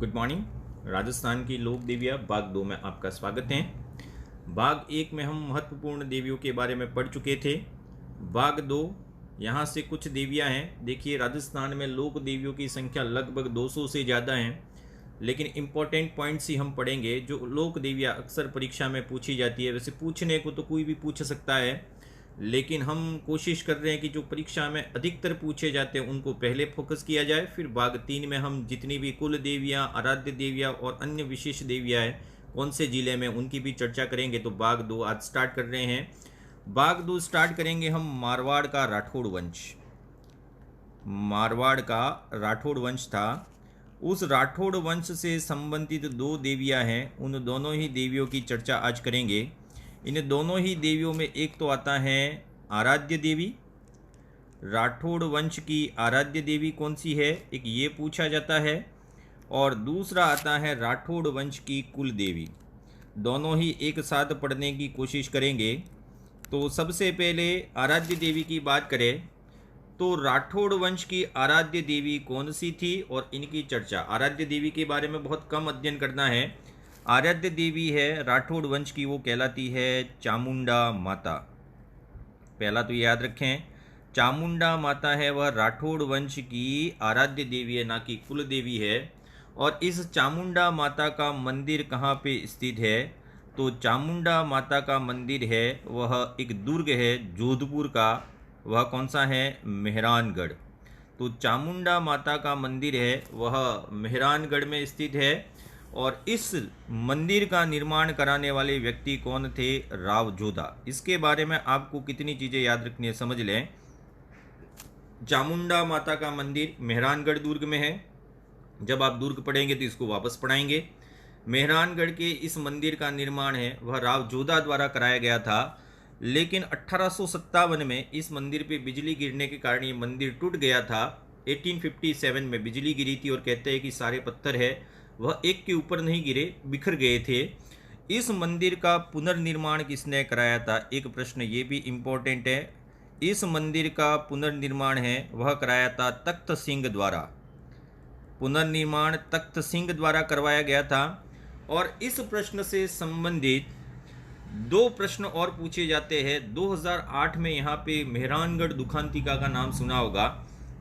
Good morning. Rajasthan की लोक देवियाँ भाग 2 में आपका स्वागत है। भाग 1 में हम महत्वपूर्ण देवियों के बारे में पढ़ चुके थे। भाग 2 यहाँ से कुछ देवियाँ हैं। देखिए, राजस्थान में लोक देवियों की संख्या लगभग 200 से ज़्यादा हैं, लेकिन इम्पोर्टेंट पॉइंट्स ही हम पढ़ेंगे। जो लोक देवियाँ अक्सर परीक्षा में पूछी जाती है, वैसे पूछने को तो कोई भी पूछ सकता है, लेकिन हम कोशिश कर रहे हैं कि जो परीक्षा में अधिकतर पूछे जाते हैं उनको पहले फोकस किया जाए। फिर भाग 3 में हम जितनी भी कुल देवियाँ, आराध्य देवियाँ और अन्य विशेष देवियाँ हैं कौन से ज़िले में, उनकी भी चर्चा करेंगे। तो भाग 2 आज स्टार्ट कर रहे हैं। भाग 2 स्टार्ट करेंगे हम मारवाड़ का राठौड़ वंश। मारवाड़ का राठौड़ वंश था। उस राठौड़ वंश से संबंधित दो देवियाँ हैं, उन दोनों ही देवियों की चर्चा आज करेंगे। इन दोनों ही देवियों में एक तो आता है आराध्य देवी। राठौड़ वंश की आराध्य देवी कौन सी है, एक ये पूछा जाता है, और दूसरा आता है राठौड़ वंश की कुल देवी। दोनों ही एक साथ पढ़ने की कोशिश करेंगे। तो सबसे पहले आराध्य देवी की बात करें तो राठौड़ वंश की आराध्य देवी कौन सी थी और इनकी चर्चा। आराध्य देवी के बारे में बहुत कम अध्ययन करना है। आराध्य देवी है राठौड़ वंश की, वो कहलाती है चामुंडा माता। पहला तो याद रखें, चामुंडा माता है वह राठौड़ वंश की आराध्य देवी है, ना कि कुल देवी है। और इस चामुंडा माता का मंदिर कहाँ पे स्थित है, तो चामुंडा माता का मंदिर है वह एक दुर्ग है जोधपुर का। वह कौन सा है, मेहरानगढ़। तो चामुंडा माता का मंदिर है वह मेहरानगढ़ में स्थित है। और इस मंदिर का निर्माण कराने वाले व्यक्ति कौन थे, राव जोधा। इसके बारे में आपको कितनी चीज़ें याद रखनी है, समझ लें। चामुंडा माता का मंदिर मेहरानगढ़ दुर्ग में है। जब आप दुर्ग पढ़ेंगे तो इसको वापस पढ़ाएंगे। मेहरानगढ़ के इस मंदिर का निर्माण है वह राव जोधा द्वारा कराया गया था, लेकिन 1857 में इस मंदिर पे बिजली गिरने के कारण ये मंदिर टूट गया था। 1857 में बिजली गिरी थी और कहते हैं कि सारे पत्थर है वह एक के ऊपर नहीं गिरे, बिखर गए थे। इस मंदिर का पुनर्निर्माण किसने कराया था, एक प्रश्न ये भी इम्पोर्टेंट है। इस मंदिर का पुनर्निर्माण है वह कराया था तख्त सिंह द्वारा। पुनर्निर्माण तख्त सिंह द्वारा करवाया गया था। और इस प्रश्न से संबंधित दो प्रश्न और पूछे जाते हैं। 2008 में यहाँ पे मेहरानगढ़ दुखांतिका का नाम सुना होगा।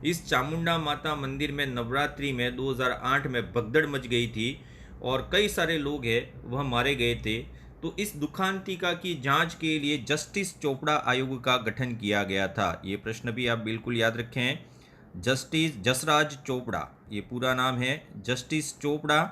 इस चामुंडा माता मंदिर में नवरात्रि में 2008 में भगदड़ मच गई थी और कई सारे लोग हैं वह मारे गए थे। तो इस दुखांतिका की जांच के लिए जस्टिस चोपड़ा आयोग का गठन किया गया था। ये प्रश्न भी आप बिल्कुल याद रखें। जस्टिस जसराज चोपड़ा, ये पूरा नाम है। जस्टिस चोपड़ा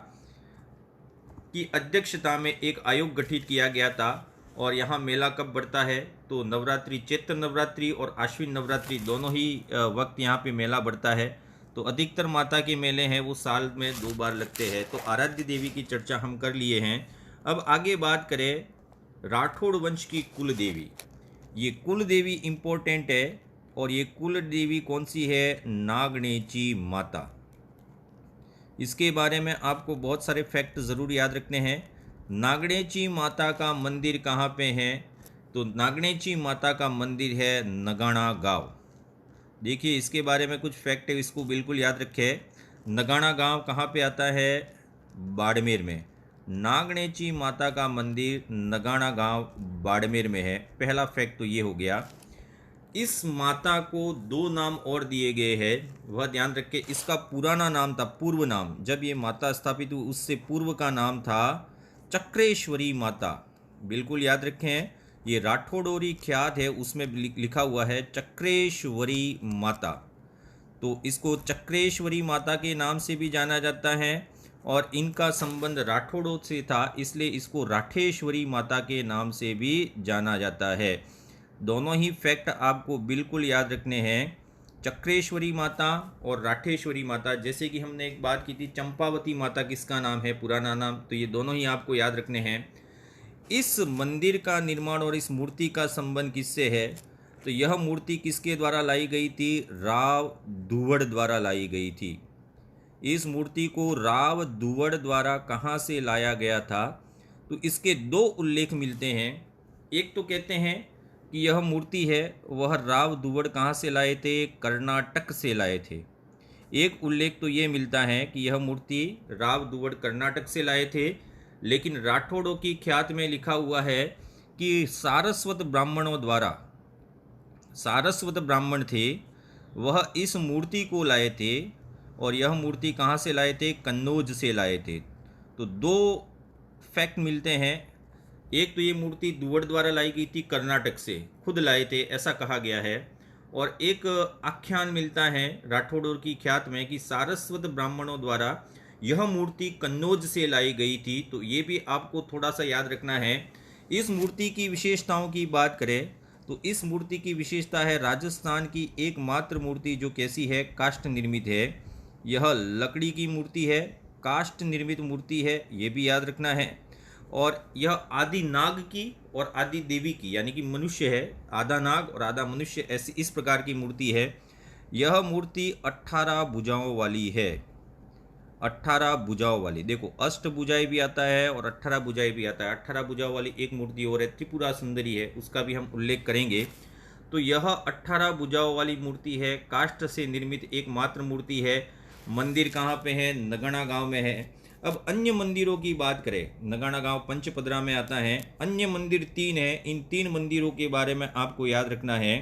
की अध्यक्षता में एक आयोग गठित किया गया था। और यहाँ मेला कब बढ़ता है, तो नवरात्रि, चैत्र नवरात्रि और आश्विन नवरात्रि दोनों ही वक्त यहाँ पे मेला बढ़ता है। तो अधिकतर माता के मेले हैं वो साल में 2 बार लगते हैं। तो आराध्य देवी की चर्चा हम कर लिए हैं। अब आगे बात करें राठौड़ वंश की कुल देवी। ये कुल देवी इम्पोर्टेंट है और ये कुल देवी कौन सी है, नागणेची माता। इसके बारे में आपको बहुत सारे फैक्ट ज़रूर याद रखने हैं। नागणेची माता का मंदिर कहाँ पे है, तो नागणेची माता का मंदिर है नगाना गांव। देखिए, इसके बारे में कुछ फैक्ट है, इसको बिल्कुल याद रखें। नगाना गांव कहाँ पे आता है, बाड़मेर में। नागणेची माता का मंदिर नगाना गांव बाड़मेर में है। पहला फैक्ट तो ये हो गया। इस माता को 2 नाम और दिए गए हैं, वह ध्यान रखें। इसका पुराना नाम था, पूर्व नाम, जब ये माता स्थापित हुई उससे पूर्व का नाम था चक्रेश्वरी माता। बिल्कुल याद रखें, ये राठौड़ोरी ख्यात है उसमें लिखा हुआ है चक्रेश्वरी माता। तो इसको चक्रेश्वरी माता के नाम से भी जाना जाता है और इनका संबंध राठौड़ों से था, इसलिए इसको राठेश्वरी माता के नाम से भी जाना जाता है। दोनों ही फैक्ट आपको बिल्कुल याद रखने हैं, चक्रेश्वरी माता और राठेश्वरी माता। जैसे कि हमने एक बात की थी चंपावती माता किसका नाम है, पुराना नाम, तो ये दोनों ही आपको याद रखने हैं। इस मंदिर का निर्माण और इस मूर्ति का संबंध किससे है, तो यह मूर्ति किसके द्वारा लाई गई थी, राव दुवड़ द्वारा लाई गई थी। इस मूर्ति को राव दुवड़ द्वारा कहाँ से लाया गया था, तो इसके 2 उल्लेख मिलते हैं। एक तो कहते हैं कि यह मूर्ति है वह राव दुवड़ कहाँ से लाए थे, कर्नाटक से लाए थे। एक उल्लेख तो ये मिलता है कि यह मूर्ति राव दुव्वड़ कर्नाटक से लाए थे, लेकिन राठौड़ों की ख्यात में लिखा हुआ है कि सारस्वत ब्राह्मण थे, वह इस मूर्ति को लाए थे, और यह मूर्ति कहाँ से लाए थे? कन्नौज से लाए थे। तो दो फैक्ट मिलते हैं। एक तो ये मूर्ति दुव्वड़ द्वारा लाई गई थी, कर्नाटक से खुद लाए थे ऐसा कहा गया है, और एक आख्यान मिलता है राठौड़ों की ख्यात में कि सारस्वत ब्राह्मणों द्वारा यह मूर्ति कन्नौज से लाई गई थी। तो ये भी आपको थोड़ा सा याद रखना है। इस मूर्ति की विशेषताओं की बात करें तो इस मूर्ति की विशेषता है राजस्थान की एकमात्र मूर्ति जो कैसी है? काष्ठ निर्मित है। यह लकड़ी की मूर्ति है, काष्ठ निर्मित मूर्ति है, ये भी याद रखना है। और यह आदि नाग की और आदि देवी की, यानी कि मनुष्य है, आधा नाग और आधा मनुष्य, ऐसी इस प्रकार की मूर्ति है। यह मूर्ति 18 भुजाओं वाली है, 18 भुजाओं वाली। देखो, अष्ट भुजाएं भी आता है और 18 भुजाएं भी आता है। 18 भुजाओं वाली एक मूर्ति और है, त्रिपुरा सुंदरी है, उसका भी हम उल्लेख करेंगे। तो यह 18 भुजाओं वाली मूर्ति है, काष्ठ से निर्मित एकमात्र मूर्ति है। मंदिर कहाँ पे है? नगाना गांव में है। अब अन्य मंदिरों की बात करें, नगाना गांव पंचपदरा में आता है। अन्य मंदिर 3 है, इन 3 मंदिरों के बारे में आपको याद रखना है।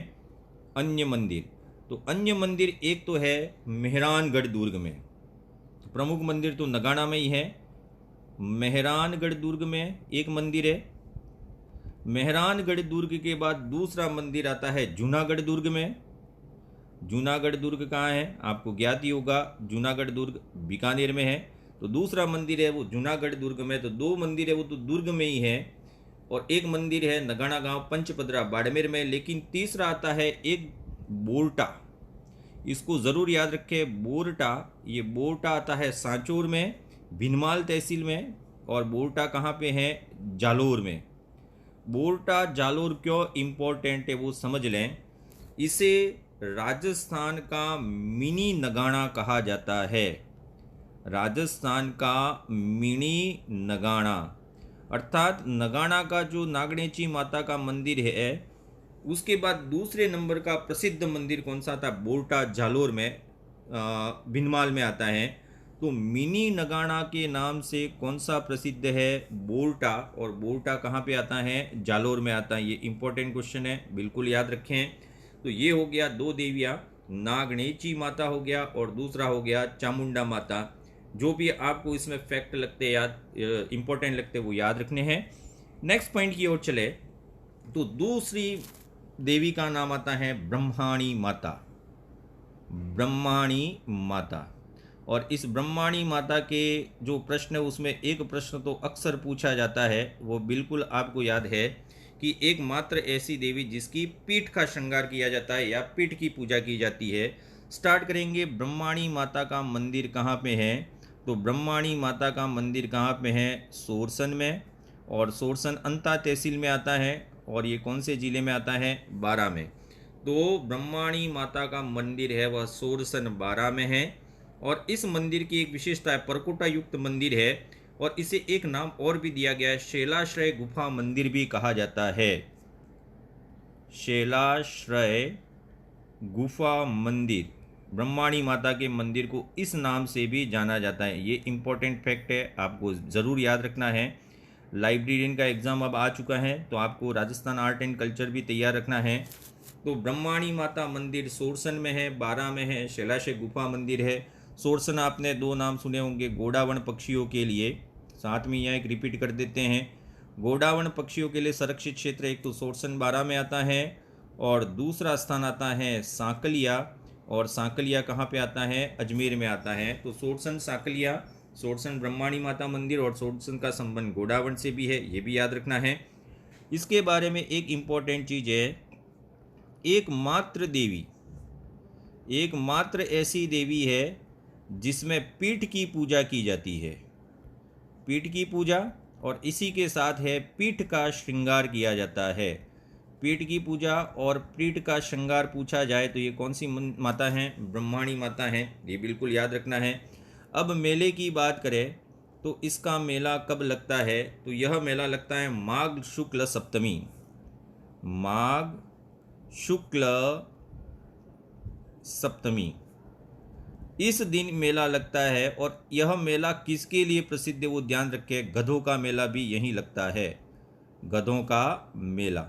अन्य मंदिर, तो अन्य मंदिर एक तो है मेहरानगढ़ दुर्ग में, प्रमुख मंदिर तो नगाना में ही है। मेहरानगढ़ दुर्ग में एक मंदिर है। मेहरानगढ़ दुर्ग के बाद दूसरा मंदिर आता है जूनागढ़ दुर्ग में। जूनागढ़ दुर्ग कहाँ है? आपको ज्ञात ही होगा, जूनागढ़ दुर्ग बीकानेर में है। तो दूसरा मंदिर है वो जूनागढ़ दुर्ग में। तो 2 मंदिर है वो तो दुर्ग में ही है, और एक मंदिर है नगाना गांव पंचपदरा बाड़मेर में। लेकिन तीसरा आता है एक बोरटा, इसको ज़रूर याद रखें, बोरटा। ये बोरटा आता है सांचौर में, भिनमाल तहसील में, और बोरटा कहाँ पे है? जालोर में। बोरटा जालोर क्यों इम्पोर्टेंट है वो समझ लें। इसे राजस्थान का मिनी नगाना कहा जाता है, राजस्थान का मिनी नगाना। अर्थात नगाना का जो नागणेची माता का मंदिर है, उसके बाद दूसरे नंबर का प्रसिद्ध मंदिर कौन सा था? बोरटा जालोर में, भिनमाल में आता है। तो मिनी नगाना के नाम से कौन सा प्रसिद्ध है? बोरटा। और बोरटा कहाँ पे आता है? जालोर में आता है। ये इंपॉर्टेंट क्वेश्चन है, बिल्कुल याद रखें। तो ये हो गया 2 देवियाँ, नागणेची माता हो गया और दूसरा हो गया चामुंडा माता। जो भी आपको इसमें फैक्ट लगते याद इंपॉर्टेंट लगते वो याद रखने हैं। नेक्स्ट पॉइंट की ओर चले तो दूसरी देवी का नाम आता है ब्रह्माणी माता। ब्रह्माणी माता, और इस ब्रह्माणी माता के जो प्रश्न है उसमें एक प्रश्न तो अक्सर पूछा जाता है, वो बिल्कुल आपको याद है कि एकमात्र ऐसी देवी जिसकी पीठ का श्रृंगार किया जाता है या पीठ की पूजा की जाती है। स्टार्ट करेंगे, ब्रह्माणी माता का मंदिर कहाँ पे है? तो ब्रह्माणी माता का मंदिर कहाँ पे है? सोरसन में, और सोरसन अंता तहसील में आता है, और ये कौन से ज़िले में आता है? बारां में। तो ब्रह्माणी माता का मंदिर है वह सोरसन बारां में है। और इस मंदिर की एक विशेषता है, परकोटा युक्त मंदिर है, और इसे एक नाम और भी दिया गया है, शैलाश्रय गुफा मंदिर भी कहा जाता है। शैलाश्रय गुफा मंदिर, ब्रह्माणी माता के मंदिर को इस नाम से भी जाना जाता है। ये इंपॉर्टेंट फैक्ट है, आपको ज़रूर याद रखना है। लाइब्रेरियन का एग्ज़ाम अब आ चुका है, तो आपको राजस्थान आर्ट एंड कल्चर भी तैयार रखना है। तो ब्रह्माणी माता मंदिर सोरसन में है, बारां में है, शैलाश्रय गुफा मंदिर है। सोरसन आपने 2 नाम सुने होंगे गोडावण पक्षियों के लिए, साथ में यहाँ एक रिपीट कर देते हैं। गोडावण पक्षियों के लिए संरक्षित क्षेत्र एक तो सोरसन बारां में आता है, और दूसरा स्थान आता है सांकलिया, और सांकलिया कहाँ पे आता है? अजमेर में आता है। तो सोरसन सांकलिया, सोरसन ब्रह्माणी माता मंदिर, और सोरसन का संबंध गोडावण से भी है, ये भी याद रखना है। इसके बारे में एक इम्पॉर्टेंट चीज़ है, एकमात्र देवी, एकमात्र ऐसी देवी है जिसमें पीठ की पूजा की जाती है, पीठ की पूजा, और इसी के साथ है पीठ का श्रृंगार किया जाता है। पीठ की पूजा और पीठ का श्रृंगार पूछा जाए तो ये कौन सी माता हैं? ब्रह्माणी माता हैं, ये बिल्कुल याद रखना है। अब मेले की बात करें तो इसका मेला कब लगता है? तो यह मेला लगता है माघ शुक्ल सप्तमी, माघ शुक्ल सप्तमी। इस दिन मेला लगता है और यह मेला किसके लिए प्रसिद्ध है वो ध्यान रखें, गधों का मेला भी यहीं लगता है, गधों का मेला।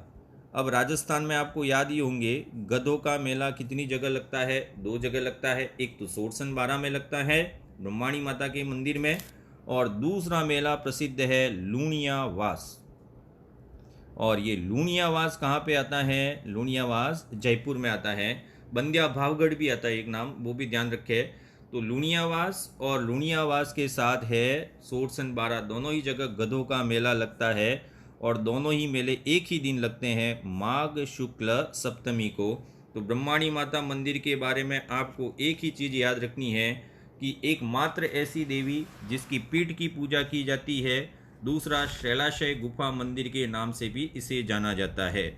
अब राजस्थान में आपको याद ही होंगे गधों का मेला कितनी जगह लगता है, 2 जगह लगता है। एक तो सोरसन बारा में लगता है ब्रह्माणी माता के मंदिर में, और दूसरा मेला प्रसिद्ध है लूणियावास। और ये लूणियावास कहाँ पे आता है, लूणियावास जयपुर में आता है। बंदिया भावगढ़ भी आता है एक नाम, वो भी ध्यान रखे। तो लूणियावास और लूणियावास के साथ है सोरसन बारा, दोनों ही जगह गधों का मेला लगता है और दोनों ही मेले एक ही दिन लगते हैं, माघ शुक्ल सप्तमी को। तो ब्रह्माणी माता मंदिर के बारे में आपको एक ही चीज़ याद रखनी है कि एकमात्र ऐसी देवी जिसकी पीठ की पूजा की जाती है, दूसरा शैलाशय गुफा मंदिर के नाम से भी इसे जाना जाता है।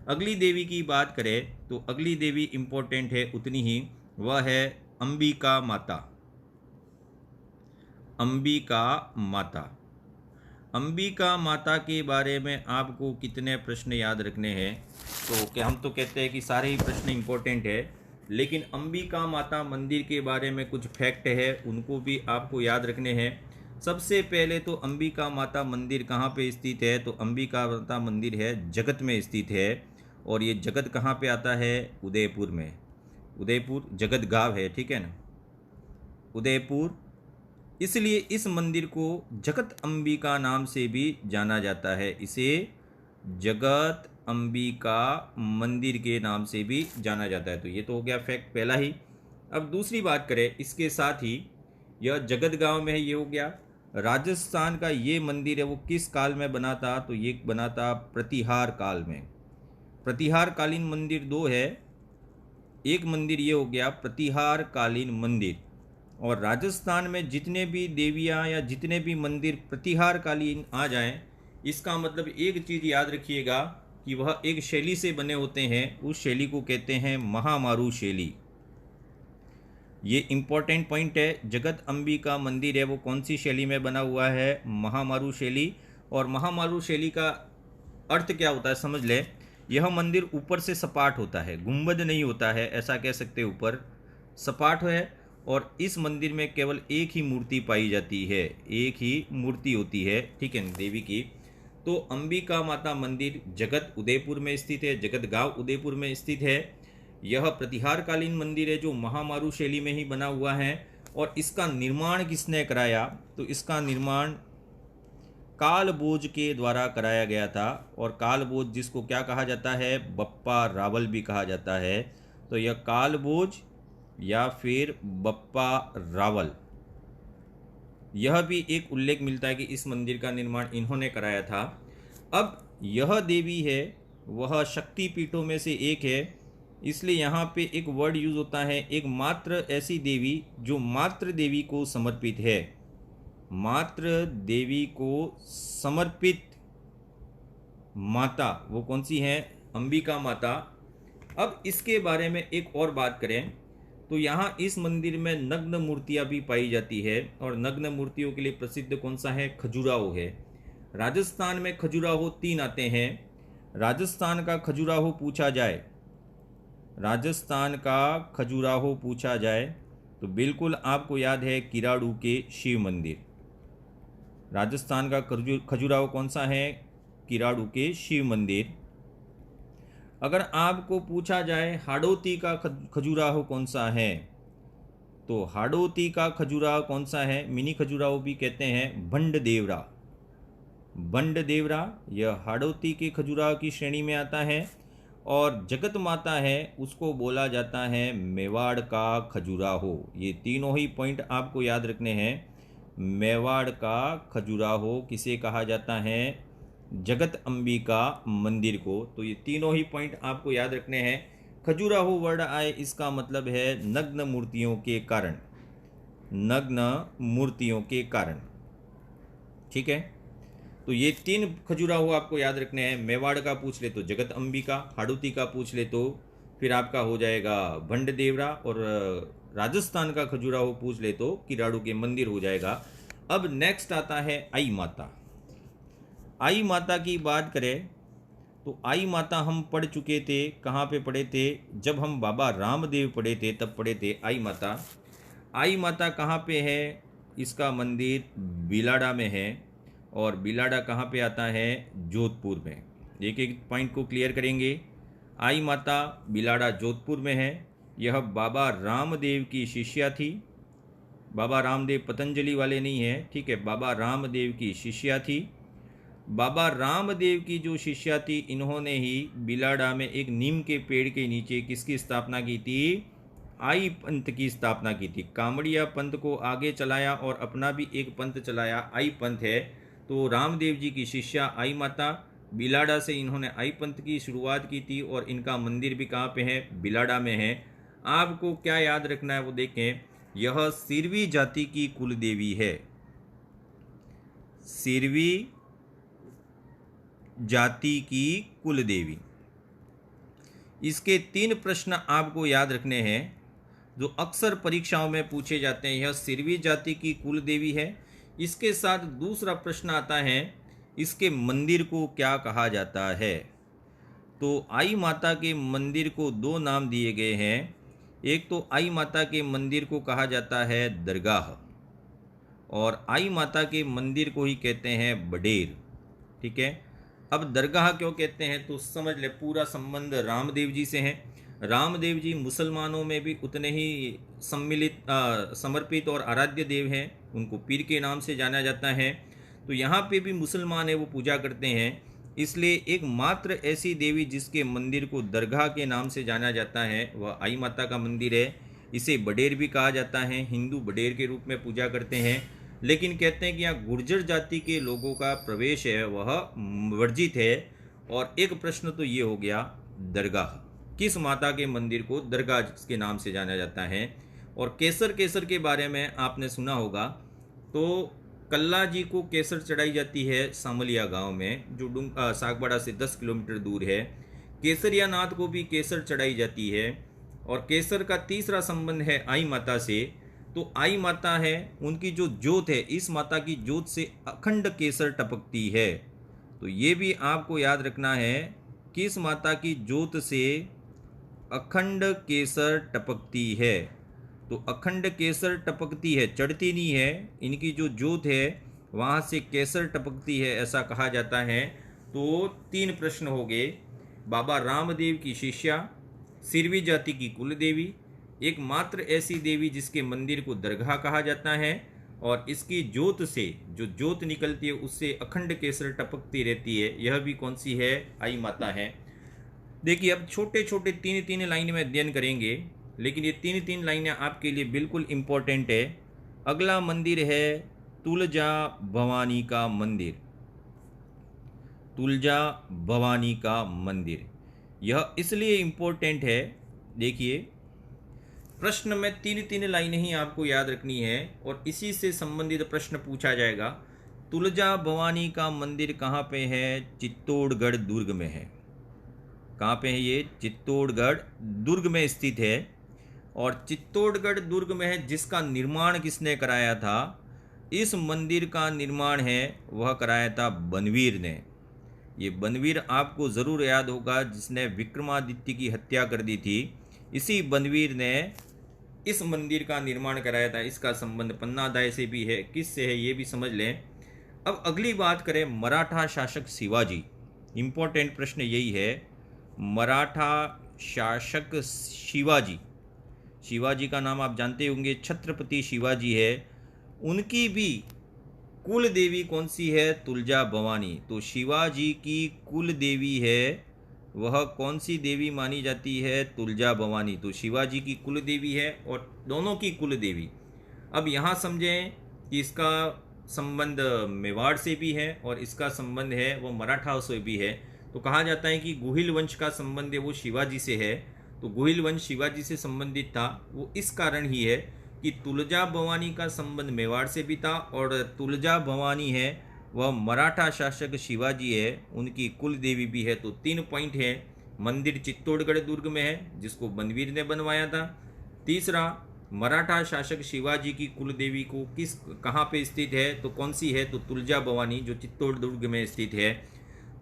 अगली देवी की बात करें तो अगली देवी इम्पोर्टेंट है उतनी ही, वह है अंबिका माता। अंबिका माता, अंबिका माता के बारे में आपको कितने प्रश्न याद रखने हैं, तो क्या हम तो कहते हैं कि सारे ही प्रश्न इम्पोर्टेंट है, लेकिन अंबिका माता मंदिर के बारे में कुछ फैक्ट है उनको भी आपको याद रखने हैं। सबसे पहले तो अंबिका माता मंदिर कहाँ पे स्थित है, तो अंबिका माता मंदिर है जगत में स्थित है। और ये जगत कहाँ पे आता है, उदयपुर में। उदयपुर जगत गांव है, ठीक है ना, उदयपुर। इसलिए इस मंदिर को जगत अंबिका नाम से भी जाना जाता है, इसे जगत अंबिका मंदिर के नाम से भी जाना जाता है। तो ये तो हो गया फैक्ट पहला ही। अब दूसरी बात करें इसके साथ ही, यह जगत गांव में है, ये हो गया। राजस्थान का ये मंदिर है वो किस काल में बना था, तो ये बना था प्रतिहार काल में। प्रतिहार कालीन मंदिर 2 है, एक मंदिर ये हो गया प्रतिहार कालीन मंदिर। और राजस्थान में जितने भी देवियाँ या जितने भी मंदिर प्रतिहार कालीन आ जाएं, इसका मतलब एक चीज़ याद रखिएगा कि वह एक शैली से बने होते हैं, उस शैली को कहते हैं महामारू शैली। ये इम्पोर्टेंट पॉइंट है। जगत अंबिका मंदिर है वो कौन सी शैली में बना हुआ है, महामारू शैली। और महामारू शैली का अर्थ क्या होता है समझ ले, यह मंदिर ऊपर से सपाट होता है, गुंबद नहीं होता है, ऐसा कह सकते हैं, ऊपर सपाट है। और इस मंदिर में केवल एक ही मूर्ति पाई जाती है, एक ही मूर्ति होती है, ठीक है, देवी की। तो अंबिका माता मंदिर जगत उदयपुर में स्थित है, जगत गांव उदयपुर में स्थित है। यह प्रतिहार कालीन मंदिर है जो महामारू शैली में ही बना हुआ है। और इसका निर्माण किसने कराया, तो इसका निर्माण कालभोज के द्वारा कराया गया था। और कालभोज जिसको क्या कहा जाता है, बप्पा रावल भी कहा जाता है। तो यह कालभोज या फिर बप्पा रावल, यह भी एक उल्लेख मिलता है कि इस मंदिर का निर्माण इन्होंने कराया था। अब यह देवी है वह शक्ति पीठों में से एक है, इसलिए यहाँ पे एक वर्ड यूज होता है, एक मात्र ऐसी देवी जो मात्र देवी को समर्पित है, मात्र देवी को समर्पित माता, वो कौन सी है, अंबिका माता। अब इसके बारे में एक और बात करें तो यहाँ इस मंदिर में नग्न मूर्तियाँ भी पाई जाती है। और नग्न मूर्तियों के लिए प्रसिद्ध कौन सा है, खजुराहो है। राजस्थान में खजुराहो 3 आते हैं। राजस्थान का खजुराहो पूछा जाए, राजस्थान का खजुराहो पूछा जाए तो बिल्कुल आपको याद है किराड़ू के शिव मंदिर। राजस्थान का खजुराहो कौन सा है, किराड़ू के शिव मंदिर। अगर आपको पूछा जाए हाड़ौती का खजुराहो कौन सा है, तो हाड़ौती का खजुराहो कौन सा है, मिनी खजुराहो भी कहते हैं, भंड देवरा। भंड देवरा यह हाड़ौती के खजुराहो की श्रेणी में आता है। और जगत माता है उसको बोला जाता है मेवाड़ का खजुराहो। ये तीनों ही पॉइंट आपको याद रखने हैं। मेवाड़ का खजुराहो किसे कहा जाता है, जगत अंबिका मंदिर को। तो ये तीनों ही पॉइंट आपको याद रखने हैं। खजुराहो वर्ड आए इसका मतलब है नग्न मूर्तियों के कारण, नग्न मूर्तियों के कारण, ठीक है। तो ये 3 खजुराहो आपको याद रखने हैं। मेवाड़ का पूछ ले तो जगत अंबिका, हाड़ौती का पूछ ले तो फिर आपका हो जाएगा भंड देवरा, और राजस्थान का खजुराहो पूछ ले तो किराड़ू के मंदिर हो जाएगा। अब नेक्स्ट आता है आई माता। आई माता की बात करें तो आई माता हम पढ़ चुके थे, कहाँ पे पढ़े थे, जब हम बाबा रामदेव पढ़े थे तब पढ़े थे आई माता। आई माता कहाँ पे है? इसका मंदिर बिलाड़ा में है, और बिलाड़ा कहाँ पे आता है? जोधपुर में। एक एक पॉइंट को क्लियर करेंगे। आई माता बिलाड़ा जोधपुर में है। यह बाबा रामदेव की शिष्या थी। बाबा रामदेव पतंजलि वाले नहीं है, ठीक है, बाबा रामदेव की शिष्या थी। बाबा रामदेव की जो शिष्या थी, इन्होंने ही बिलाड़ा में एक नीम के पेड़ के नीचे किसकी स्थापना की थी? आई पंथ की स्थापना की थी। कामड़िया पंथ को आगे चलाया और अपना भी एक पंथ चलाया, आई पंथ है। तो रामदेव जी की शिष्या आई माता, बिलाड़ा से इन्होंने आई पंथ की शुरुआत की थी, और इनका मंदिर भी कहाँ पे है? बिलाड़ा में है। आपको क्या याद रखना है वो देखें। यह सिरवी जाति की कुल देवी है। सिरवी जाति की कुल देवी। इसके 3 प्रश्न आपको याद रखने हैं जो अक्सर परीक्षाओं में पूछे जाते हैं। यह सिरवी जाति की कुल देवी है। इसके साथ दूसरा प्रश्न आता है, इसके मंदिर को क्या कहा जाता है? तो आई माता के मंदिर को 2 नाम दिए गए हैं। एक तो आई माता के मंदिर को कहा जाता है दरगाह, और आई माता के मंदिर को ही कहते हैं बडेर, ठीक है। अब दरगाह क्यों कहते हैं तो समझ ले, पूरा संबंध रामदेव जी से है। रामदेव जी मुसलमानों में भी उतने ही समर्पित और आराध्य देव हैं। उनको पीर के नाम से जाना जाता है। तो यहाँ पे भी मुसलमान है वो पूजा करते हैं। इसलिए एकमात्र ऐसी देवी जिसके मंदिर को दरगाह के नाम से जाना जाता है वह आई माता का मंदिर है। इसे बडेर भी कहा जाता है। हिंदू बडेर के रूप में पूजा करते हैं, लेकिन कहते हैं कि यहाँ गुर्जर जाति के लोगों का प्रवेश है वह वर्जित है। और एक प्रश्न तो ये हो गया, दरगाह, किस माता के मंदिर को दरगाह के नाम से जाना जाता है? और केसर के बारे में आपने सुना होगा। तो कल्ला जी को केसर चढ़ाई जाती है सामलिया गांव में, जो सागबाड़ा से 10 किलोमीटर दूर है। केसरिया नाथ को भी केसर चढ़ाई जाती है। और केसर का तीसरा संबंध है आई माता से। तो आई माता है, उनकी जो ज्योत है, इस माता की ज्योत से अखंड केसर टपकती है। तो ये भी आपको याद रखना है, किस माता की ज्योत से अखंड केसर टपकती है। तो अखंड केसर टपकती है, चढ़ती नहीं है। इनकी जो ज्योत है वहाँ से केसर टपकती है, ऐसा कहा जाता है। तो 3 प्रश्न हो गए। बाबा रामदेव की शिष्या, सिरवी जाति की कुल देवी, एकमात्र ऐसी देवी जिसके मंदिर को दरगाह कहा जाता है, और इसकी ज्योत से जो ज्योत निकलती है उससे अखंड केसर टपकती रहती है। यह भी कौन सी है? आई माता है। देखिए, अब छोटे छोटे 3 लाइन में अध्ययन करेंगे, लेकिन ये 3 लाइनें आपके लिए बिल्कुल इम्पोर्टेंट है। अगला मंदिर है तुलजा भवानी का मंदिर। तुलजा भवानी का मंदिर यह इसलिए इम्पोर्टेंट है, देखिए प्रश्न में 3 लाइनें ही आपको याद रखनी है और इसी से संबंधित प्रश्न पूछा जाएगा। तुलजा भवानी का मंदिर कहाँ पे है? चित्तौड़गढ़ दुर्ग में है। कहाँ पे है ये? चित्तौड़गढ़ दुर्ग में स्थित है। और चित्तौड़गढ़ दुर्ग में है, जिसका निर्माण किसने कराया था? इस मंदिर का निर्माण है वह कराया था बनवीर ने। ये बनवीर आपको ज़रूर याद होगा, जिसने विक्रमादित्य की हत्या कर दी थी। इसी बनवीर ने इस मंदिर का निर्माण कराया था। इसका संबंध पन्नादाय से भी है। किससे है ये भी समझ लें। अब अगली बात करें मराठा शासक शिवाजी। इम्पोर्टेंट प्रश्न यही है, मराठा शासक शिवाजी। शिवाजी का नाम आप जानते होंगे, छत्रपति शिवाजी है। उनकी भी कुल देवी कौन सी है? तुलजा भवानी। तो शिवाजी की कुल देवी है वह कौन सी देवी मानी जाती है? तुलजा भवानी। तो शिवाजी की कुल देवी है और दोनों की कुल देवी। अब यहाँ समझें कि इसका संबंध मेवाड़ से भी है और इसका संबंध है वो मराठा से भी है। तो कहा जाता है कि गुहिल वंश का संबंध है वो शिवाजी से है। तो गुहिल वंश शिवाजी से संबंधित था। वो इस कारण ही है कि तुलजा भवानी का संबंध मेवाड़ से भी था और तुलजा भवानी है वह मराठा शासक शिवाजी है, उनकी कुल देवी भी है। तो 3 पॉइंट है। मंदिर चित्तौड़गढ़ दुर्ग में है जिसको बनवीर ने बनवाया था। तीसरा, मराठा शासक शिवाजी की कुल देवी को कहाँ पे स्थित है? तो कौन सी है? तो तुलजा भवानी, जो चित्तौड़ दुर्ग में स्थित है।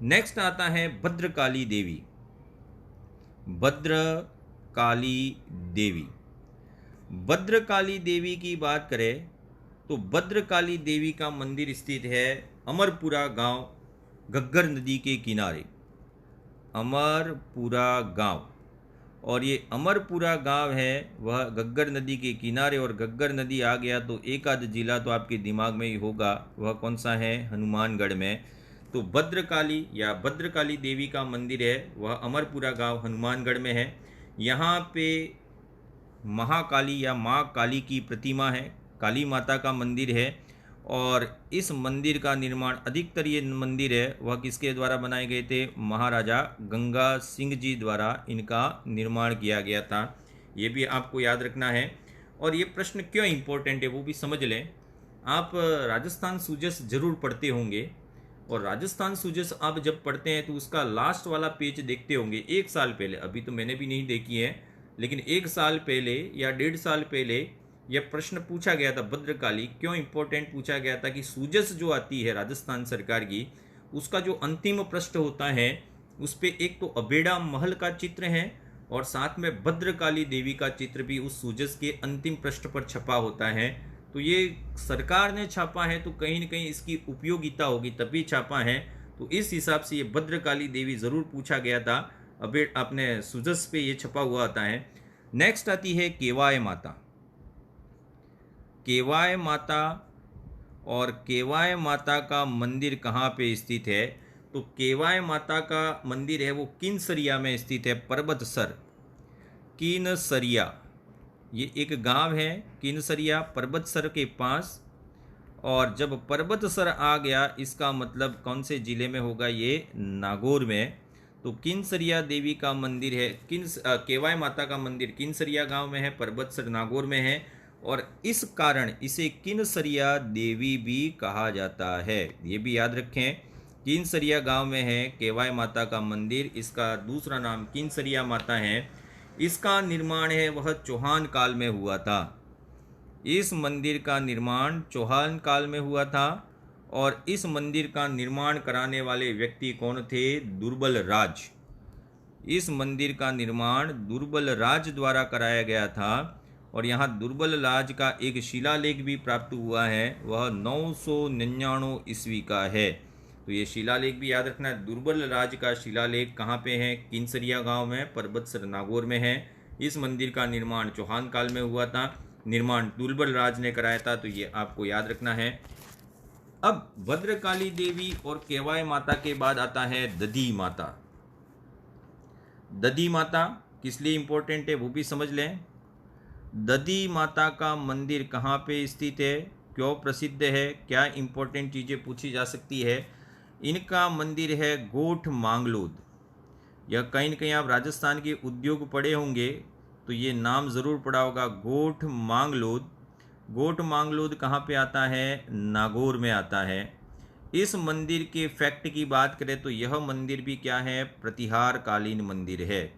नेक्स्ट आता है भद्रकाली देवी। भद्रकाली देवी। भद्रकाली देवी की बात करें तो भद्रकाली देवी का मंदिर स्थित है अमरपुरा गांव, घग्गर नदी के किनारे। अमरपुरा गांव, और ये अमरपुरा गांव है वह घग्गर नदी के किनारे, और घग्गर नदी आ गया तो एक आध जिला तो आपके दिमाग में ही होगा, वह कौन सा है? हनुमानगढ़ में। तो भद्रकाली या भद्रकाली देवी का मंदिर है वह अमरपुरा गांव हनुमानगढ़ में है। यहाँ पे महाकाली या माँ काली की प्रतिमा है, काली माता का मंदिर है। और इस मंदिर का निर्माण, अधिकतर ये मंदिर है वह किसके द्वारा बनाए गए थे? महाराजा गंगा सिंह जी द्वारा इनका निर्माण किया गया था। ये भी आपको याद रखना है। और ये प्रश्न क्यों इम्पोर्टेंट है वो भी समझ लें। आप राजस्थान सुजस जरूर पढ़ते होंगे, और राजस्थान सुजस आप जब पढ़ते हैं तो उसका लास्ट वाला पेज देखते होंगे। एक साल पहले, अभी तो मैंने भी नहीं देखी है, लेकिन एक साल पहले या 1.5 साल पहले यह प्रश्न पूछा गया था। भद्रकाली क्यों इंपॉर्टेंट पूछा गया था कि सुजस जो आती है राजस्थान सरकार की, उसका जो अंतिम पृष्ठ होता है उस पे एक तो अबेड़ा महल का चित्र है और साथ में भद्रकाली देवी का चित्र भी उस सुजस के अंतिम पृष्ठ पर छपा होता है। तो ये सरकार ने छापा है तो कहीं न कहीं इसकी उपयोगिता होगी, तभी छापा है। तो इस हिसाब से ये भद्रकाली देवी ज़रूर पूछा गया था। अबे अपने सुजस पे ये छपा हुआ आता है। नेक्स्ट आती है केवाय माता। केवाय माता, और केवाय माता का मंदिर कहाँ पे स्थित है? तो केवाय माता का मंदिर है वो किनसरिया में स्थित है, पर्वतसर। किनसरिया ये एक गांव है, किनसरिया पर्वतसर के पास। और जब पर्वतसर आ गया इसका मतलब कौन से ज़िले में होगा? ये नागौर में। तो किनसरिया देवी का मंदिर है, केवाय माता का मंदिर किनसरिया गांव में है, पर्वतसर नागौर में है। और इस कारण इसे किनसरिया देवी भी कहा जाता है। ये भी याद रखें, किनसरिया गांव में है केवाय माता का मंदिर, इसका दूसरा नाम किनसरिया माता है। इसका निर्माण है वह चौहान काल में हुआ था। इस मंदिर का निर्माण चौहान काल में हुआ था। और इस मंदिर का निर्माण कराने वाले व्यक्ति कौन थे? दुर्बल राज। इस मंदिर का निर्माण दुर्बल राज द्वारा कराया गया था। और यहाँ दुर्बल राज का एक शिलालेख भी प्राप्त हुआ है, वह 999 ईस्वी का है। तो ये शिलालेख भी याद रखना है। दुर्बल राज का शिलालेख कहाँ पे है? किनसरिया गांव में, पर्वतसर नागौर में है। इस मंदिर का निर्माण चौहान काल में हुआ था, निर्माण दुर्बल राज ने कराया था। तो ये आपको याद रखना है। अब भद्रकाली देवी और केवाय माता के बाद आता है दधी माता। दधी माता किस लिए इंपॉर्टेंट है वो भी समझ लें। दधी माता का मंदिर कहाँ पे स्थित है, क्यों प्रसिद्ध है, क्या इंपॉर्टेंट चीज़ें पूछी जा सकती है। इनका मंदिर है गोठ मांगलोद। या कहीं न कहीं आप राजस्थान के उद्योग पढ़े होंगे तो ये नाम ज़रूर पढ़ा होगा, गोठ मांगलोद। गोठ मांगलोद कहाँ पे आता है? नागौर में आता है। इस मंदिर के फैक्ट की बात करें तो यह मंदिर भी क्या है? प्रतिहार कालीन मंदिर है।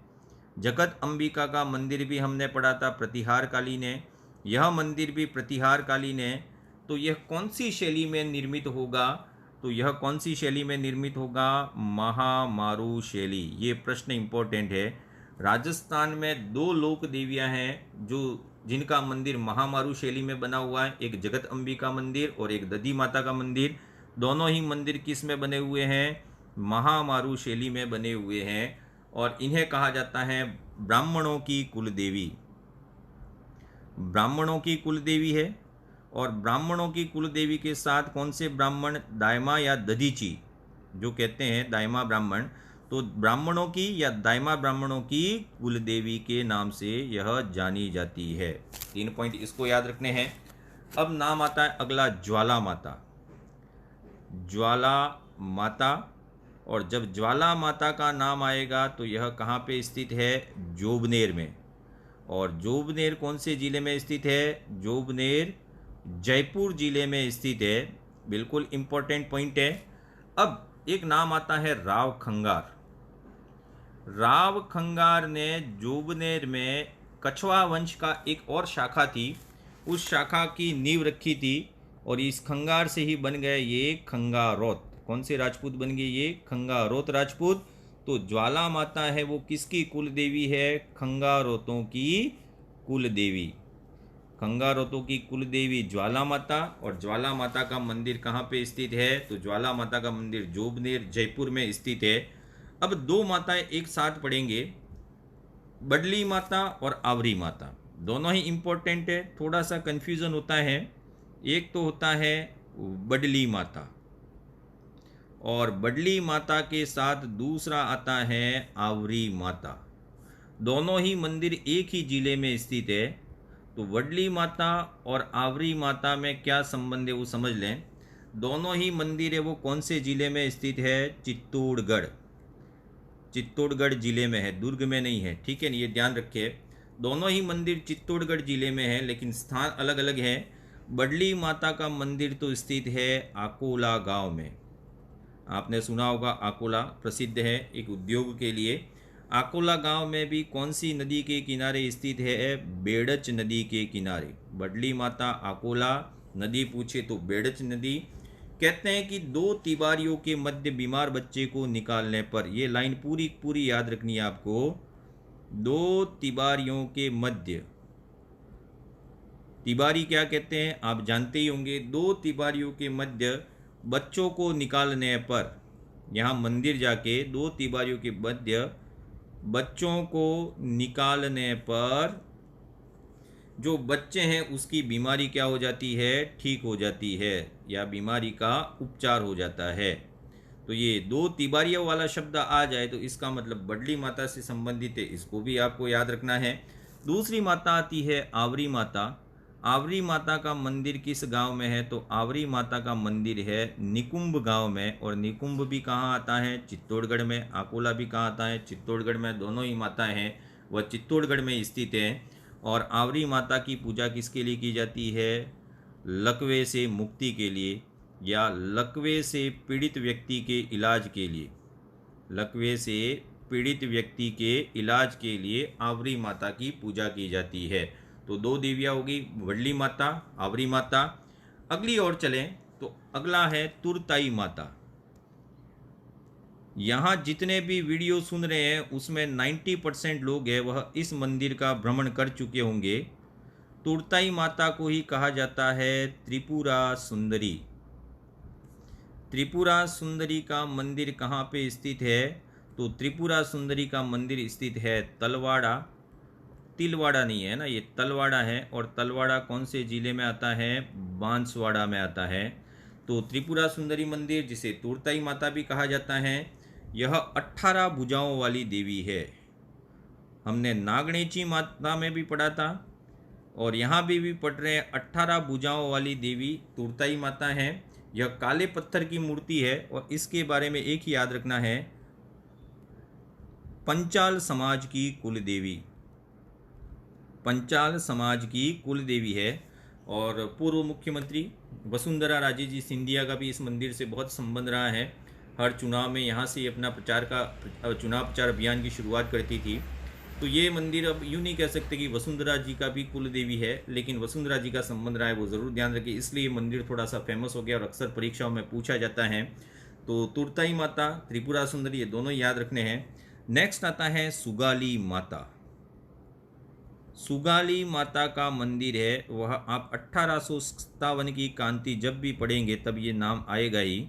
जगत अंबिका का मंदिर भी हमने पढ़ा था, प्रतिहार कालीन है। यह मंदिर भी प्रतिहार कालीन है। तो यह कौन सी शैली में निर्मित होगा? तो यह कौन सी शैली में निर्मित होगा? महामारू शैली। ये प्रश्न इंपॉर्टेंट है। राजस्थान में 2 लोक देवियाँ हैं जो जिनका मंदिर महामारू शैली में बना हुआ है, एक जगत अंबिका मंदिर और एक दधी माता का मंदिर। दोनों ही मंदिर किस में बने हुए हैं? महामारू शैली में बने हुए हैं। और इन्हें कहा जाता है ब्राह्मणों की कुल देवी। ब्राह्मणों की कुल देवी है। और ब्राह्मणों की कुल देवी के साथ कौन से ब्राह्मण? दायमा या दधीची जो कहते हैं, दायमा ब्राह्मण। तो ब्राह्मणों की या दायमा ब्राह्मणों की कुल देवी के नाम से यह जानी जाती है। 3 पॉइंट इसको याद रखने हैं। अब नाम आता है अगला, ज्वाला माता। ज्वाला माता, और जब ज्वाला माता का नाम आएगा तो यह कहाँ पे स्थित है? जोबनेर में। और जोबनेर कौन से ज़िले में स्थित है? जोबनेर जयपुर ज़िले में स्थित है। बिल्कुल इम्पोर्टेंट पॉइंट है। अब एक नाम आता है राव खंगार। राव खंगार ने जोबनेर में कछवा वंश का एक और शाखा थी, उस शाखा की नींव रखी थी। और इस खंगार से ही बन गए ये खंगारोत। कौन से राजपूत बन गए? ये खंगारोत राजपूत। तो ज्वाला माता है वो किसकी कुल देवी है? खंगारोतों की कुल देवी। खंगारतों की कुल देवी ज्वाला माता, और ज्वाला माता का मंदिर कहाँ पे स्थित है? तो ज्वाला माता का मंदिर जोबनेर जयपुर में स्थित है। अब दो माताएं एक साथ पढ़ेंगे, बडली माता और आवरी माता, दोनों ही इंपॉर्टेंट है। थोड़ा सा कंफ्यूजन होता है, एक तो होता है बडली माता, और बडली माता के साथ दूसरा आता है आवरी माता। दोनों ही मंदिर एक ही जिले में स्थित है। तो वडली माता और आवरी माता में क्या संबंध है वो समझ लें। दोनों ही मंदिर है वो कौन से जिले में स्थित है? चित्तौड़गढ़, चित्तौड़गढ़ जिले में है, दुर्ग में नहीं है, ठीक है ना, ये ध्यान रखिए। दोनों ही मंदिर चित्तौड़गढ़ जिले में है, लेकिन स्थान अलग अलग है। बडली माता का मंदिर तो स्थित है आकोला गांव में। आपने सुना होगा, आकोला प्रसिद्ध है एक उद्योग के लिए। आकोला गांव में भी कौन सी नदी के किनारे स्थित है? बेड़च नदी के किनारे। बडली माता आकोला, नदी पूछे तो बेड़च नदी। कहते हैं कि दो तिबारियों के मध्य बीमार बच्चे को निकालने पर, ये लाइन पूरी पूरी याद रखनी है आपको, दो तिबारियों के मध्य, तिबारी क्या कहते हैं आप जानते ही होंगे। दो तिबारियों के मध्य बच्चों को निकालने पर, यहाँ मंदिर जाके दो तिबारियों के मध्य बच्चों को निकालने पर जो बच्चे हैं उसकी बीमारी क्या हो जाती है? ठीक हो जाती है, या बीमारी का उपचार हो जाता है। तो ये दो तिबारियों वाला शब्द आ जाए तो इसका मतलब बडली माता से संबंधित है, इसको भी आपको याद रखना है। दूसरी माता आती है आवरी माता। आवरी माता का मंदिर किस गांव में है? तो आवरी माता का मंदिर है निकुंभ गांव में, और निकुंभ भी कहाँ आता है? चित्तौड़गढ़ में। आकोला भी कहाँ आता है? चित्तौड़गढ़ में। दोनों ही माताएं हैं वह चित्तौड़गढ़ में स्थित हैं। और आवरी माता की पूजा किसके लिए की जाती है? लकवे से मुक्ति के लिए, या लकवे से पीड़ित व्यक्ति के इलाज के लिए। लकवे से पीड़ित व्यक्ति के इलाज के लिए आवरी माता की पूजा की जाती है। तो दो देवियाँ होगी, वडली माता, आवरी माता। अगली ओर चलें तो अगला है तुरताई माता। यहाँ जितने भी वीडियो सुन रहे हैं उसमें 90% लोग हैं वह इस मंदिर का भ्रमण कर चुके होंगे। तुरताई माता को ही कहा जाता है त्रिपुरा सुंदरी। त्रिपुरा सुंदरी का मंदिर कहाँ पे स्थित है? तो त्रिपुरा सुंदरी का मंदिर स्थित है तलवाड़ा, तिलवाड़ा नहीं है ना, ये तलवाड़ा है। और तलवाड़ा कौन से जिले में आता है? बांसवाड़ा में आता है। तो त्रिपुरा सुंदरी मंदिर, जिसे तुरताई माता भी कहा जाता है, यह 18 भुजाओं वाली देवी है। हमने नागणेची माता में भी पढ़ा था, और यहाँ भी पढ़ रहे हैं। 18 भुजाओं वाली देवी तुरताई माता है। यह काले पत्थर की मूर्ति है, और इसके बारे में एक ही याद रखना है, पंचाल समाज की कुल देवी, पंचाल समाज की कुल देवी है। और पूर्व मुख्यमंत्री वसुंधरा राजे जी सिंधिया का भी इस मंदिर से बहुत संबंध रहा है। हर चुनाव में यहाँ से अपना चुनाव प्रचार अभियान की शुरुआत करती थी। तो ये मंदिर अब यूँ नहीं कह सकते कि वसुंधरा जी का भी कुल देवी है, लेकिन वसुंधरा जी का संबंध रहा है, वो ज़रूर ध्यान रखें। इसलिए मंदिर थोड़ा सा फेमस हो गया और अक्सर परीक्षाओं में पूछा जाता है। तो तुरताई माता, त्रिपुरा सुंदरी, ये दोनों याद रखने हैं। नेक्स्ट आता है सुगाली माता। सुगाली माता का मंदिर है वह आप 1857 की क्रांति जब भी पढ़ेंगे तब ये नाम आएगा ही।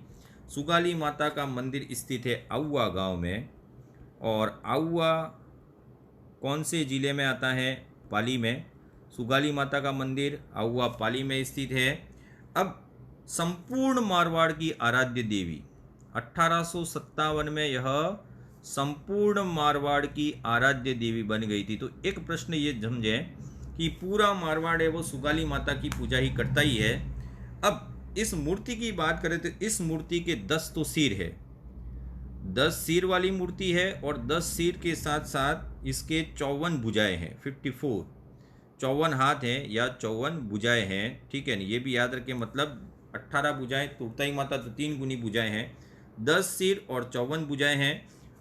सुगाली माता का मंदिर स्थित है आउवा गांव में, और आउवा कौन से ज़िले में आता है? पाली में। सुगाली माता का मंदिर आउवा पाली में स्थित है। अब संपूर्ण मारवाड़ की आराध्य देवी, 1857 में यह संपूर्ण मारवाड़ की आराध्य देवी बन गई थी। तो एक प्रश्न ये समझें कि पूरा मारवाड़ है वो सुगाली माता की पूजा ही करता ही है। अब इस मूर्ति की बात करें तो इस मूर्ति के 10 तो सिर है, 10 सिर वाली मूर्ति है, और 10 सिर के साथ साथ इसके 54 भुजाएं हैं, 54, 54 हाथ हैं या 54 भुजाएं हैं, ठीक है ना। ये भी याद रखें, मतलब 18 भुजाएं तुरताई माता तो 3 गुनी भुजाएं हैं, 10 सिर और 54 भुजाएं हैं।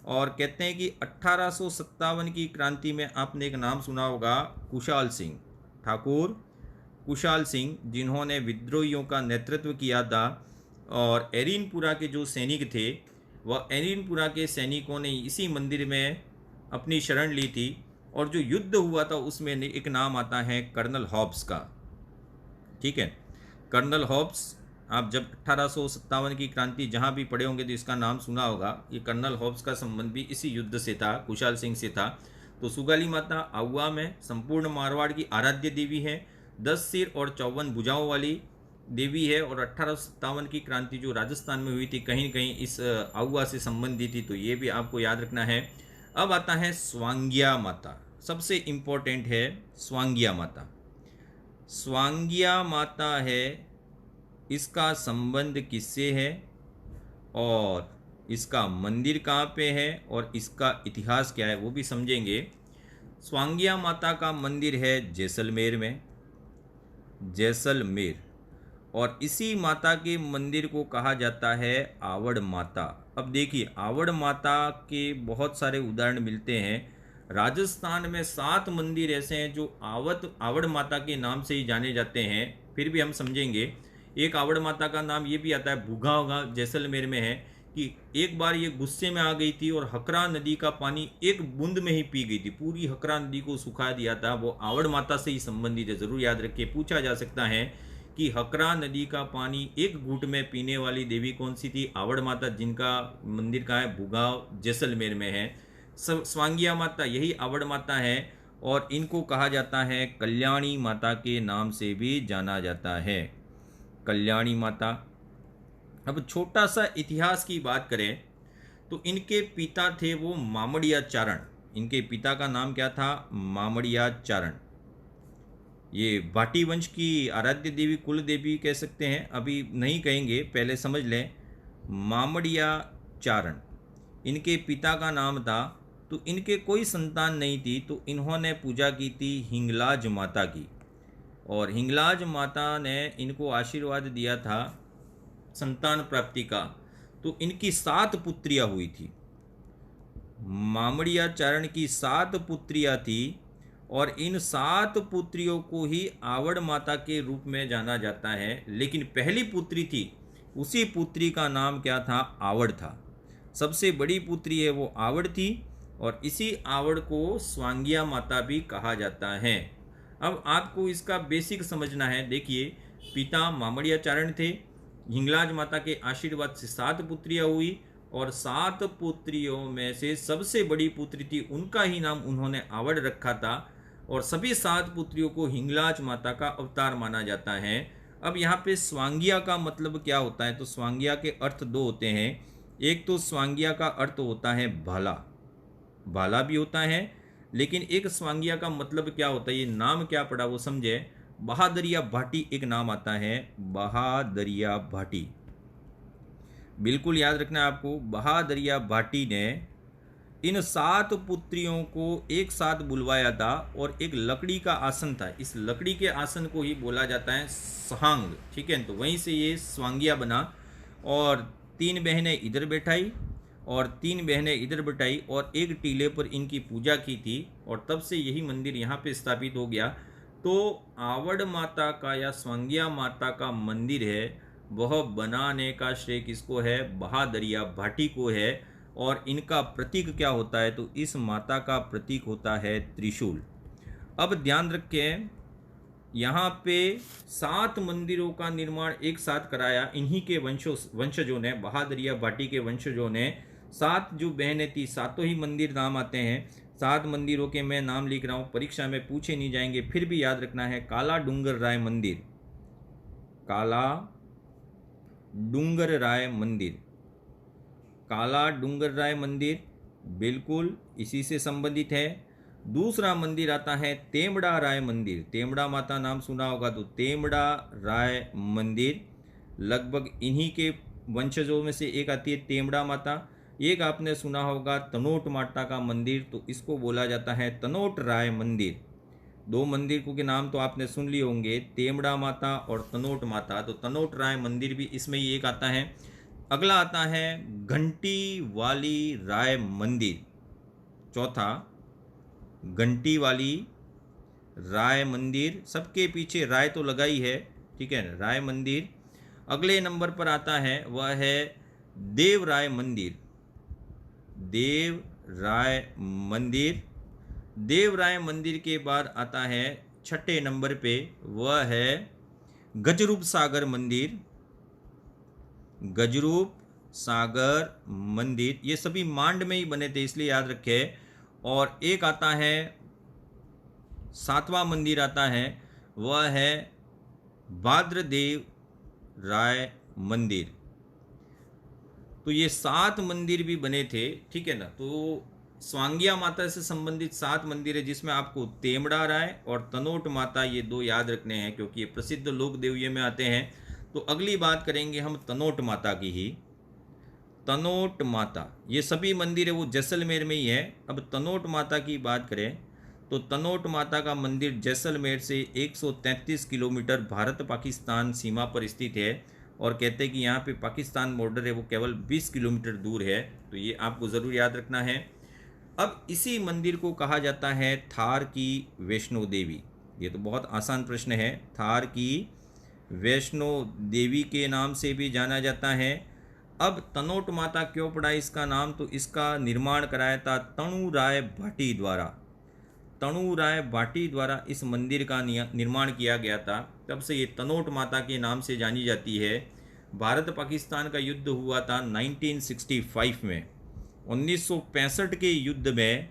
और कहते हैं कि 1857 की क्रांति में आपने एक नाम सुना होगा, कुशाल सिंह, ठाकुर कुशाल सिंह, जिन्होंने विद्रोहियों का नेतृत्व किया था। और एरीनपुरा के जो सैनिक थे वह एरीनपुरा के सैनिकों ने इसी मंदिर में अपनी शरण ली थी। और जो युद्ध हुआ था उसमें एक नाम आता है कर्नल हॉब्स का। ठीक है। कर्नल हॉब्स, आप जब 1857 की क्रांति जहाँ भी पढ़े होंगे तो इसका नाम सुना होगा। ये कर्नल हॉब्स का संबंध भी इसी युद्ध से था, कुशाल सिंह से था। तो सुगाली माता आउवा में संपूर्ण मारवाड़ की आराध्य देवी है, 10 सिर और 54 भुजाओं वाली देवी है। और 1857 की क्रांति जो राजस्थान में हुई थी कहीं न कहीं इस आउवा से संबंधित थी, तो ये भी आपको याद रखना है। अब आता है स्वांग्या माता, सबसे इम्पोर्टेंट है स्वांग्या माता। स्वांग्या माता है, इसका संबंध किससे है और इसका मंदिर कहाँ पे है और इसका इतिहास क्या है वो भी समझेंगे। स्वांग्या माता का मंदिर है जैसलमेर में, जैसलमेर। और इसी माता के मंदिर को कहा जाता है आवड़ माता। अब देखिए, आवड़ माता के बहुत सारे उदाहरण मिलते हैं। राजस्थान में 7 मंदिर ऐसे हैं जो आवड़ माता के नाम से ही जाने जाते हैं, फिर भी हम समझेंगे। एक आवड़ माता का नाम ये भी आता है, भूगावा जैसलमेर में है, कि एक बार ये गुस्से में आ गई थी और हकरा नदी का पानी एक बूंद में ही पी गई थी, पूरी हकरा नदी को सुखा दिया था। वो आवड़ माता से ही संबंधित है, जरूर याद रखिए, पूछा जा सकता है कि हकरा नदी का पानी एक घूंट में पीने वाली देवी कौन सी थी? आवड़ माता, जिनका मंदिर का है भूगाव जैसलमेर में है। स्वांगिया माता यही आवड़ माता है और इनको कहा जाता है कल्याणी माता के नाम से भी जाना जाता है, कल्याणी माता। अब छोटा सा इतिहास की बात करें तो इनके पिता थे वो मामड़िया चारण। इनके पिता का नाम क्या था? मामड़िया चारण। ये भाटी वंश की आराध्य देवी, कुल देवी कह सकते हैं, अभी नहीं कहेंगे, पहले समझ लें। मामड़िया चारण इनके पिता का नाम था। तो इनके कोई संतान नहीं थी, तो इन्होंने पूजा की थी हिंगलाज माता की, और हिंगलाज माता ने इनको आशीर्वाद दिया था संतान प्राप्ति का। तो इनकी 7 पुत्रियां हुई थी। मामड़िया चारण की 7 पुत्रियां थी और इन 7 पुत्रियों को ही आवड़ माता के रूप में जाना जाता है। लेकिन पहली पुत्री थी, उसी पुत्री का नाम क्या था? आवड़ था। सबसे बड़ी पुत्री है वो आवड़ थी और इसी आवड़ को स्वांगिया माता भी कहा जाता है। अब आपको इसका बेसिक समझना है। देखिए, पिता मामड़िया चारण थे, हिंगलाज माता के आशीर्वाद से 7 पुत्रियां हुई और 7 पुत्रियों में से सबसे बड़ी पुत्री थी, उनका ही नाम उन्होंने आवड़ रखा था और सभी 7 पुत्रियों को हिंगलाज माता का अवतार माना जाता है। अब यहाँ पे स्वांगिया का मतलब क्या होता है? तो स्वांगिया के अर्थ 2 होते हैं। एक तो स्वांगिया का अर्थ होता है भाला, भाला भी होता है, लेकिन एक स्वांगिया का मतलब क्या होता है, ये नाम क्या पड़ा वो समझे। बहादरिया भाटी एक नाम आता है, बहादरिया भाटी, बिल्कुल याद रखना है आपको। बहादरिया भाटी ने इन 7 पुत्रियों को एक साथ बुलवाया था और एक लकड़ी का आसन था, इस लकड़ी के आसन को ही बोला जाता है सहांग, ठीक है। तो वहीं से ये स्वांगिया बना और 3 बहनें इधर बैठाई और 3 बहनें इधर बैठाई और एक टीले पर इनकी पूजा की थी और तब से यही मंदिर यहाँ पे स्थापित हो गया। तो आवड़ माता का या स्वांगिया माता का मंदिर है, वह बनाने का श्रेय किसको है? बहादरिया भाटी को है। और इनका प्रतीक क्या होता है? तो इस माता का प्रतीक होता है त्रिशूल। अब ध्यान रखें, यहाँ पे 7 मंदिरों का निर्माण एक साथ कराया इन्हीं के वंशजों ने, बहादरिया भाटी के वंशजों ने। 7 जो बहनें थी, 7 ही मंदिर नाम आते हैं। 7 मंदिरों के मैं नाम लिख रहा हूँ, परीक्षा में पूछे नहीं जाएंगे, फिर भी याद रखना है। काला डूंगर राय मंदिर, काला डूंगर राय मंदिर, काला डूंगर राय मंदिर बिल्कुल इसी से संबंधित है। दूसरा मंदिर आता है तेमड़ा राय मंदिर, तेमड़ा माता नाम सुना होगा, तो तेमड़ा राय मंदिर लगभग इन्हीं के वंशजों में से एक आती है तेमड़ा माता। एक आपने सुना होगा तनोट माता का मंदिर, तो इसको बोला जाता है तनोट राय मंदिर। 2 मंदिर के नाम तो आपने सुन लिए होंगे, तेमड़ा माता और तनोट माता। तो तनोट राय मंदिर भी इसमें ही एक आता है। अगला आता है घंटी वाली राय मंदिर, चौथा घंटी वाली राय मंदिर, सबके पीछे राय तो लगा ही है, ठीक है, राय मंदिर। अगले नंबर पर आता है वह है देव राय मंदिर, देव राय मंदिर। देव राय मंदिर के बाद आता है 6ठे नंबर पे, वह है गजरूप सागर मंदिर, गजरूप सागर मंदिर, ये सभी मांड में ही बने थे, इसलिए याद रखें। और एक आता है, 7वां मंदिर आता है, वह है भाद्रदेव राय मंदिर। तो ये 7 मंदिर भी बने थे, ठीक है ना। तो स्वांगिया माता से संबंधित 7 मंदिर है, जिसमें आपको तेमड़ा राय और तनोट माता ये 2 याद रखने हैं, क्योंकि ये प्रसिद्ध लोक देवये में आते हैं। तो अगली बात करेंगे हम तनोट माता की ही। तनोट माता, ये सभी मंदिर है वो जैसलमेर में ही है। अब तनोट माता की बात करें तो तनोट माता का मंदिर जैसलमेर से 133 किलोमीटर भारत पाकिस्तान सीमा पर स्थित है। और कहते हैं कि यहाँ पे पाकिस्तान बॉर्डर है वो केवल 20 किलोमीटर दूर है। तो ये आपको ज़रूर याद रखना है। अब इसी मंदिर को कहा जाता है थार की वैष्णो देवी। ये तो बहुत आसान प्रश्न है। थार की वैष्णो देवी के नाम से भी जाना जाता है। अब तनोट माता क्यों पड़ा इसका नाम, तो इसका निर्माण कराया था तणु राय भाटी द्वारा। तणु राय भाटी द्वारा इस मंदिर का निर्माण किया गया था, तब से ये तनोट माता के नाम से जानी जाती है। भारत पाकिस्तान का युद्ध हुआ था 1965 में। 1965 के युद्ध में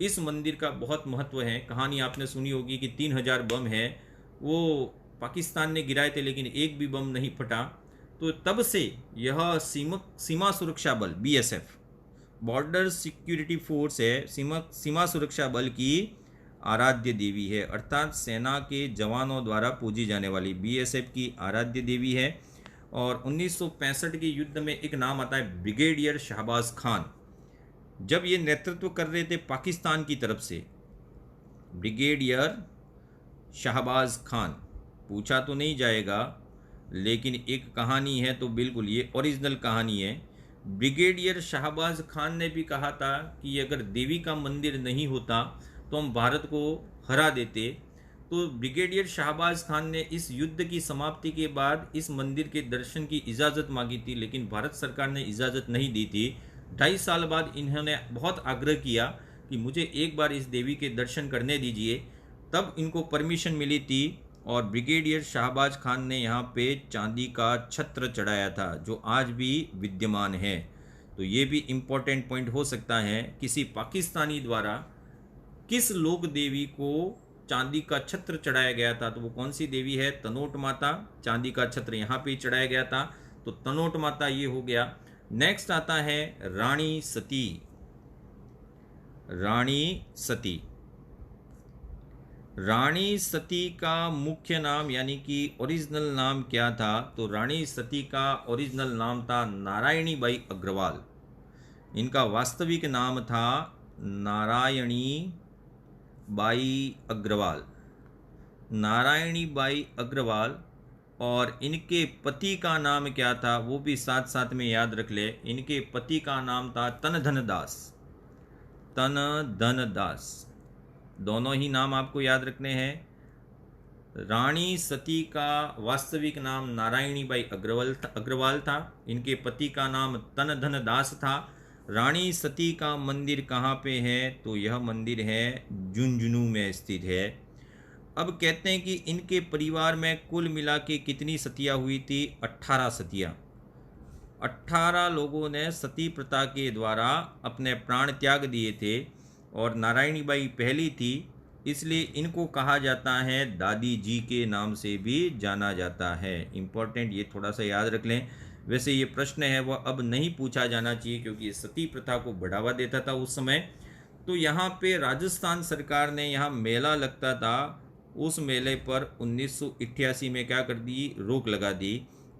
इस मंदिर का बहुत महत्व है। कहानी आपने सुनी होगी कि 3000 बम है वो पाकिस्तान ने गिराए थे, लेकिन एक भी बम नहीं फटा। तो तब से यह सीमा सुरक्षा बल BSF, बॉर्डर सिक्योरिटी फोर्स है, सीमा सुरक्षा बल की आराध्य देवी है, अर्थात सेना के जवानों द्वारा पूजी जाने वाली BSF की आराध्य देवी है। और 1965 के युद्ध में एक नाम आता है ब्रिगेडियर शहबाज खान। जब ये नेतृत्व कर रहे थे पाकिस्तान की तरफ से, ब्रिगेडियर शहबाज खान, पूछा तो नहीं जाएगा लेकिन एक कहानी है तो बिल्कुल ये ओरिजिनल कहानी है। ब्रिगेडियर शहबाज खान ने भी कहा था कि अगर देवी का मंदिर नहीं होता तो हम भारत को हरा देते। तो ब्रिगेडियर शहबाज खान ने इस युद्ध की समाप्ति के बाद इस मंदिर के दर्शन की इजाज़त मांगी थी, लेकिन भारत सरकार ने इजाज़त नहीं दी थी। 2.5 साल बाद इन्होंने बहुत आग्रह किया कि मुझे एक बार इस देवी के दर्शन करने दीजिए, तब इनको परमिशन मिली थी। और ब्रिगेडियर शहबाज खान ने यहाँ पे चांदी का छत्र चढ़ाया था, जो आज भी विद्यमान है। तो ये भी इम्पोर्टेंट पॉइंट हो सकता है, किसी पाकिस्तानी द्वारा किस लोक देवी को चांदी का छत्र चढ़ाया गया था, तो वो कौन सी देवी है, तनोट माता। चांदी का छत्र यहाँ पे चढ़ाया गया था, तो तनोट माता ये हो गया। नेक्स्ट आता है रानी सती। रानी सती, रानी सती का मुख्य नाम यानी कि ओरिजिनल नाम क्या था, तो रानी सती का ओरिजिनल नाम था नारायणी बाई अग्रवाल। इनका वास्तविक नाम था नारायणी बाई अग्रवाल, नारायणी बाई अग्रवाल। और इनके पति का नाम क्या था वो भी साथ साथ में याद रख ले। इनके पति का नाम था तनधन दास, तनधन दास। दोनों ही नाम आपको याद रखने हैं। रानी सती का वास्तविक नाम नारायणी बाई अग्रवाल था। इनके पति का नाम तनधन दास था। रानी सती का मंदिर कहाँ पे है, तो यह मंदिर है झुंझुनू में स्थित है। अब कहते हैं कि इनके परिवार में कुल मिला के कितनी सतियाँ हुई थी, 18 सतियाँ। 18 लोगों ने सती प्रथा के द्वारा अपने प्राण त्याग दिए थे, और नारायणी बाई पहली थी, इसलिए इनको कहा जाता है दादी जी के नाम से भी जाना जाता है। इम्पोर्टेंट, ये थोड़ा सा याद रख लें। वैसे ये प्रश्न है वह अब नहीं पूछा जाना चाहिए, क्योंकि सती प्रथा को बढ़ावा देता था उस समय। तो यहाँ पे राजस्थान सरकार ने यहाँ मेला लगता था, उस मेले पर 1988 में क्या कर दी, रोक लगा दी।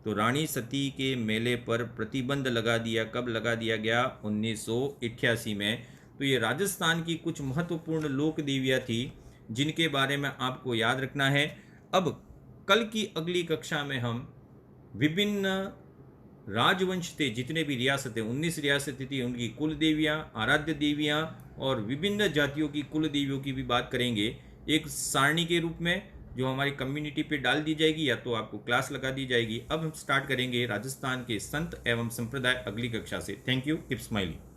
तो रानी सती के मेले पर प्रतिबंध लगा दिया। कब लगा दिया गया, 1988 में। तो ये राजस्थान की कुछ महत्वपूर्ण लोक देवियाँ थी जिनके बारे में आपको याद रखना है। अब कल की अगली कक्षा में हम विभिन्न राजवंश थे, जितने भी रियासतें, 19 रियासतें थी, उनकी कुल देवियाँ, आराध्य देवियाँ और विभिन्न जातियों की कुल देवियों की भी बात करेंगे, एक सारणी के रूप में, जो हमारी कम्युनिटी पे डाल दी जाएगी या तो आपको क्लास लगा दी जाएगी। अब हम स्टार्ट करेंगे राजस्थान के संत एवं संप्रदाय अगली कक्षा से। Thank you, keep smiling.